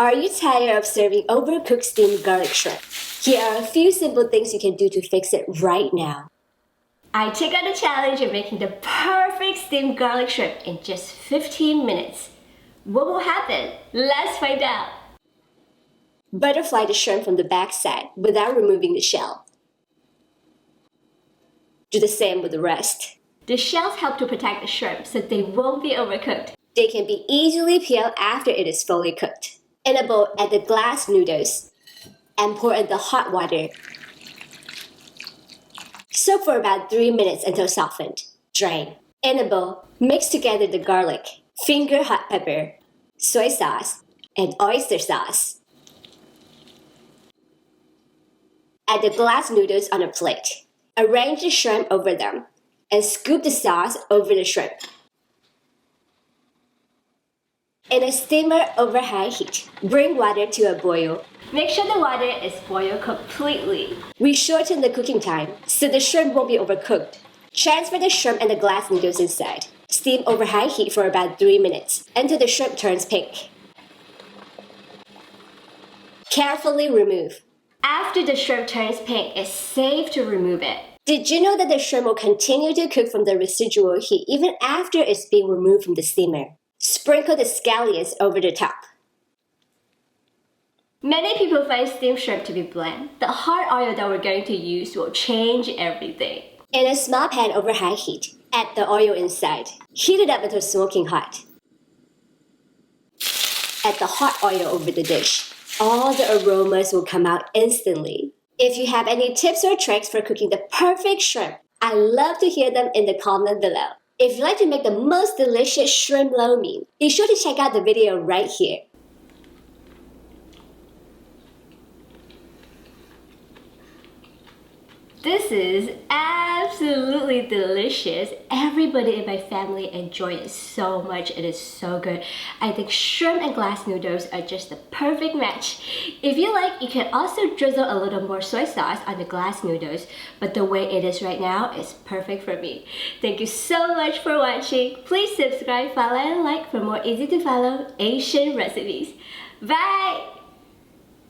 Are you tired of serving overcooked steamed garlic shrimp? Here are a few simple things you can do to fix it right now. I took on the challenge of making the perfect steamed garlic shrimp in just 15 minutes. What will happen? Let's find out. Butterfly the shrimp from the backside without removing the shell. Do the same with the rest. The shells help to protect the shrimp so they won't be overcooked. They can be easily peeled after it is fully cooked. In a bowl, add the glass noodles and pour in the hot water. Soak for about 3 minutes until softened. Drain. In a bowl, mix together the garlic, finger hot pepper, soy sauce, and oyster sauce. Add the glass noodles on a plate. Arrange the shrimp over them and scoop the sauce over the shrimp. In a steamer over high heat, bring water to a boil. Make sure the water is boiled completely. We shorten the cooking time so the shrimp won't be overcooked. Transfer the shrimp and the glass noodles inside. Steam over high heat for about 3 minutes until the shrimp turns pink. Carefully remove. After the shrimp turns pink, it's safe to remove it. Did you know that the shrimp will continue to cook from the residual heat even after it's being removed from the steamer? Sprinkle the scallions over the top. Many people find steamed shrimp to be bland. The hot oil that we're going to use will change everything. In a small pan over high heat, add the oil inside. Heat it up until smoking hot. Add the hot oil over the dish. All the aromas will come out instantly. If you have any tips or tricks for cooking the perfect shrimp, I'd love to hear them in the comment below. If you'd like to make the most delicious shrimp lo mein, be sure to check out the video right here. This is absolutely delicious. Everybody in my family enjoy it so much. It is so good. I think shrimp and glass noodles are just the perfect match. If you like, you can also drizzle a little more soy sauce on the glass noodles, but the way it is right now is perfect for me. Thank you so much for watching. Please subscribe, follow, and like for more easy to follow Asian recipes. Bye!